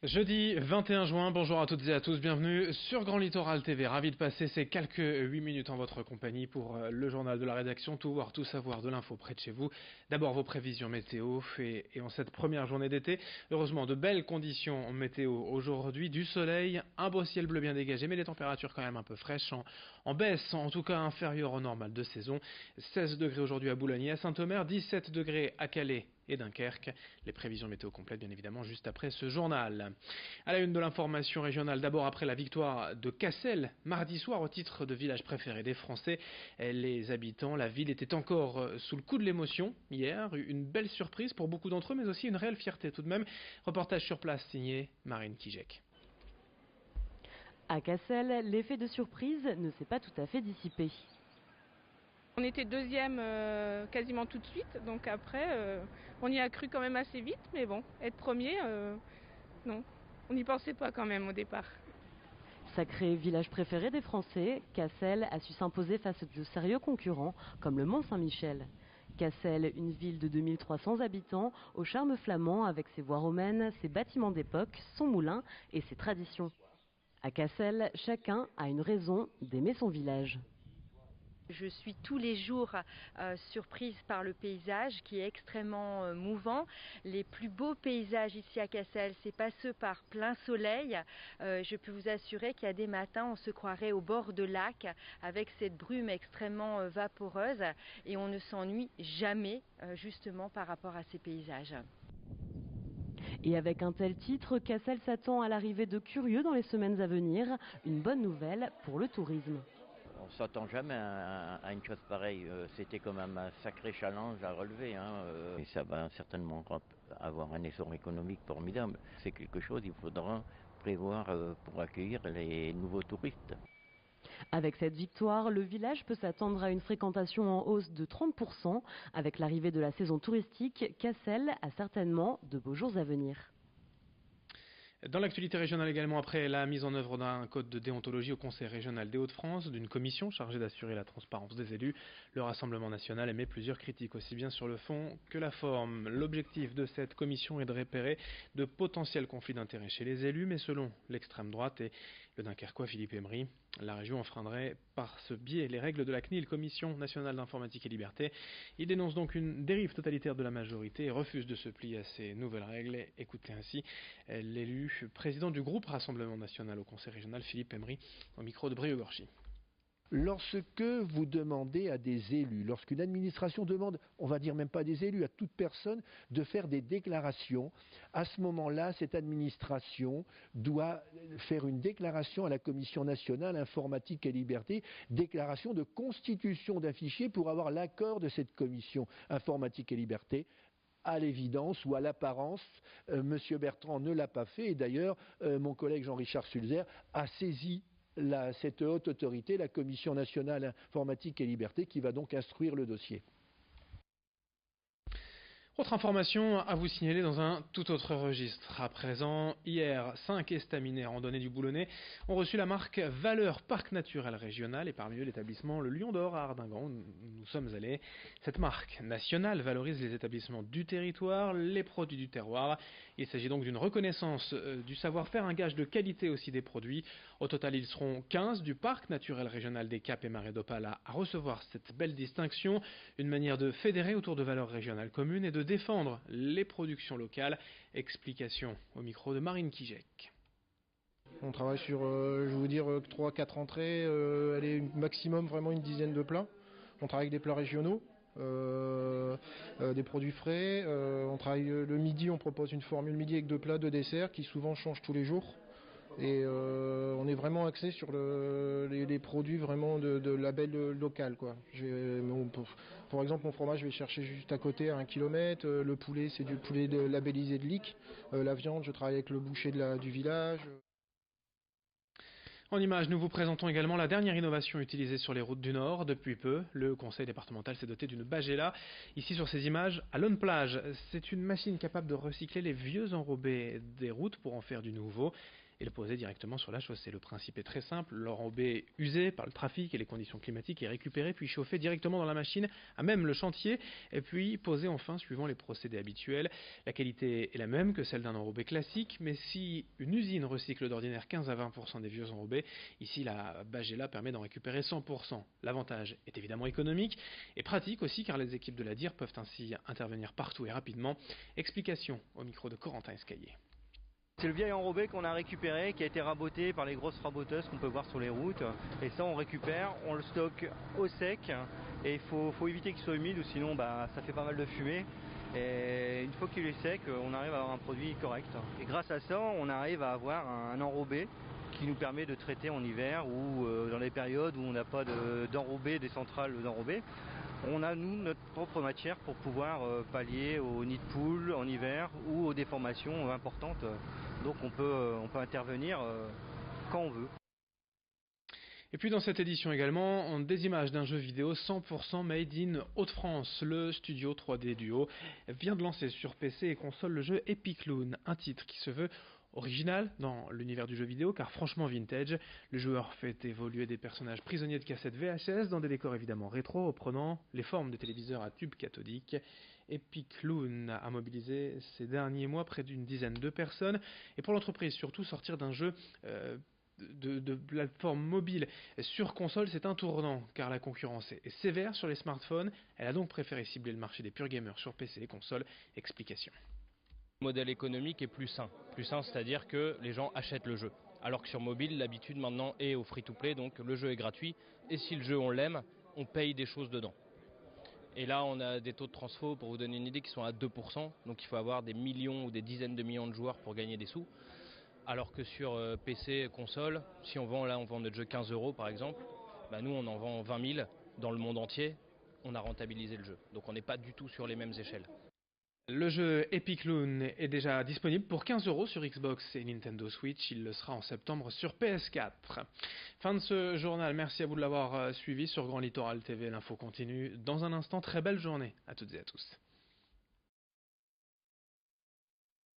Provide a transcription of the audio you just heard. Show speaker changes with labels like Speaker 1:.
Speaker 1: Jeudi 21 juin, bonjour à toutes et à tous, bienvenue sur Grand Littoral TV. Ravi de passer ces quelques 8 minutes en votre compagnie pour le journal de la rédaction, tout voir, tout savoir de l'info près de chez vous. D'abord vos prévisions météo et en cette première journée d'été, heureusement de belles conditions météo aujourd'hui, du soleil, un beau ciel bleu bien dégagé, mais des températures quand même un peu fraîches, en baisse, en tout cas inférieures au normal de saison. 16 degrés aujourd'hui à Boulogne et à Saint-Omer, 17 degrés à Calais et Dunkerque. Les prévisions météo complètes bien évidemment juste après ce journal. À la une de l'information régionale, d'abord après la victoire de Cassel mardi soir au titre de village préféré des Français. Les habitants, la ville était encore sous le coup de l'émotion hier. Une belle surprise pour beaucoup d'entre eux, mais aussi une réelle fierté tout de même. Reportage sur place signé Marine Kijek.
Speaker 2: À Cassel, l'effet de surprise ne s'est pas tout à fait dissipé.
Speaker 3: On était deuxième quasiment tout de suite, donc après on y a cru quand même assez vite, mais bon, être premier, non, on n'y pensait pas quand même au départ.
Speaker 2: Sacré village préféré des Français, Cassel a su s'imposer face à de sérieux concurrents comme le Mont-Saint-Michel. Cassel, une ville de 2300 habitants, au charme flamand avec ses voies romaines, ses bâtiments d'époque, son moulin et ses traditions. À Cassel, chacun a une raison d'aimer son village.
Speaker 4: Je suis tous les jours surprise par le paysage qui est extrêmement mouvant. Les plus beaux paysages ici à Cassel, c'est pas ceux par plein soleil. Je peux vous assurer qu'il y a des matins, on se croirait au bord de lac avec cette brume extrêmement vaporeuse et on ne s'ennuie jamais justement par rapport à ces paysages.
Speaker 2: Et avec un tel titre, Cassel s'attend à l'arrivée de curieux dans les semaines à venir. Une bonne nouvelle pour le tourisme.
Speaker 5: On ne s'attend jamais à une chose pareille. C'était quand même un sacré challenge à relever. Et ça va certainement avoir un essor économique formidable. C'est quelque chose qu'il faudra prévoir pour accueillir les nouveaux touristes.
Speaker 2: Avec cette victoire, le village peut s'attendre à une fréquentation en hausse de 30%. Avec l'arrivée de la saison touristique, Cassel a certainement de beaux jours à venir.
Speaker 1: Dans l'actualité régionale également, après la mise en œuvre d'un code de déontologie au Conseil régional des Hauts-de-France, d'une commission chargée d'assurer la transparence des élus, le Rassemblement national émet plusieurs critiques, aussi bien sur le fond que la forme. L'objectif de cette commission est de repérer de potentiels conflits d'intérêts chez les élus, mais selon l'extrême droite et le Dunkerquois Philippe Emery, la région enfreindrait par ce biais les règles de la CNIL, Commission nationale d'informatique et liberté. Il dénonce donc une dérive totalitaire de la majorité et refuse de se plier à ces nouvelles règles. Écoutez ainsi l'élu président du groupe Rassemblement national au Conseil régional, Philippe Emery, au micro de Briogorchi.
Speaker 6: Lorsque vous demandez à des élus, lorsqu'une administration demande, on va dire même pas des élus, à toute personne, de faire des déclarations, à ce moment-là, cette administration doit faire une déclaration à la Commission nationale informatique et liberté, déclaration de constitution d'un fichier pour avoir l'accord de cette Commission informatique et liberté. À l'évidence ou à l'apparence, M. Bertrand ne l'a pas fait et d'ailleurs, mon collègue Jean-Richard Sulzer a saisi cette haute autorité, la Commission nationale informatique et liberté, qui va donc instruire le dossier.
Speaker 1: Autre information à vous signaler dans un tout autre registre. À présent, hier, 5 estaminets randonnées du Boulonnais ont reçu la marque Valeur Parc Naturel Régional et parmi eux l'établissement Le Lion d'Or à Ardingan où nous sommes allés. Cette marque nationale valorise les établissements du territoire, les produits du terroir. Il s'agit donc d'une reconnaissance du savoir-faire, un gage de qualité aussi des produits. Au total, ils seront 15 du Parc Naturel Régional des Caps et Marais d'Opale à recevoir cette belle distinction. Une manière de fédérer autour de valeurs régionales communes et de défendre les productions locales. Explication au micro de Marine Kijek.
Speaker 7: On travaille sur, je vais vous dire, 3-4 entrées, allez, maximum vraiment une dizaine de plats. On travaille avec des plats régionaux, des produits frais. On travaille le midi, on propose une formule midi avec 2 plats, 2 desserts qui souvent changent tous les jours. Et on est vraiment axé sur les produits vraiment de label local, quoi. Par exemple, mon fromage, je vais chercher juste à côté à 1 kilomètre. Le poulet, c'est du poulet labellisé de Lic. La viande, je travaille avec le boucher du village.
Speaker 1: En images, nous vous présentons également la dernière innovation utilisée sur les routes du Nord. Depuis peu, le conseil départemental s'est doté d'une Bagella. Ici sur ces images, à Lone Plage, c'est une machine capable de recycler les vieux enrobés des routes pour en faire du nouveau. et le poser directement sur la chaussée. Le principe est très simple, l'enrobé usé par le trafic et les conditions climatiques est récupéré puis chauffé directement dans la machine à même le chantier et puis posé enfin suivant les procédés habituels. La qualité est la même que celle d'un enrobé classique, mais si une usine recycle d'ordinaire 15 à 20% des vieux enrobés, ici la Bagella permet d'en récupérer 100%. L'avantage est évidemment économique et pratique aussi car les équipes de la DIR peuvent ainsi intervenir partout et rapidement. Explication au micro de Corentin Escaillé.
Speaker 8: C'est le vieil enrobé qu'on a récupéré, qui a été raboté par les grosses raboteuses qu'on peut voir sur les routes. Et ça on récupère, on le stocke au sec et il faut éviter qu'il soit humide ou sinon ça fait pas mal de fumée. Et une fois qu'il est sec, on arrive à avoir un produit correct. Et grâce à ça, on arrive à avoir un enrobé qui nous permet de traiter en hiver ou dans les périodes où on n'a pas d'enrobé, des centrales d'enrobé. On a nous notre propre matière pour pouvoir pallier aux nids de poules en hiver ou aux déformations importantes. Donc on peut intervenir quand on veut.
Speaker 1: Et puis dans cette édition également, des images d'un jeu vidéo 100% made in Hauts-de-France. Le studio 3D Duo vient de lancer sur PC et console le jeu Epic Loon, un titre qui se veut original dans l'univers du jeu vidéo car franchement vintage. Le joueur fait évoluer des personnages prisonniers de cassettes VHS dans des décors évidemment rétro, reprenant les formes de téléviseurs à tubes cathodiques. Epic Loon a mobilisé ces derniers mois près d'une dizaine de personnes et pour l'entreprise surtout sortir d'un jeu de plateforme mobile sur console, c'est un tournant car la concurrence est sévère sur les smartphones. Elle a donc préféré cibler le marché des pure gamers sur PC et console. Explication.
Speaker 9: Le modèle économique est plus sain, c'est-à-dire que les gens achètent le jeu. Alors que sur mobile, l'habitude maintenant est au free-to-play, donc le jeu est gratuit et si le jeu on l'aime, on paye des choses dedans. Et là on a des taux de transfo, pour vous donner une idée, qui sont à 2%, donc il faut avoir des millions ou des dizaines de millions de joueurs pour gagner des sous. Alors que sur PC, console, si on vend notre jeu 15 € par exemple, nous on en vend 20 000 dans le monde entier, on a rentabilisé le jeu. Donc on n'est pas du tout sur les mêmes échelles.
Speaker 1: Le jeu Epic Loon est déjà disponible pour 15 € sur Xbox et Nintendo Switch. Il le sera en septembre sur PS4. Fin de ce journal. Merci à vous de l'avoir suivi sur Grand Littoral TV. L'info continue dans un instant. Très belle journée à toutes et à tous.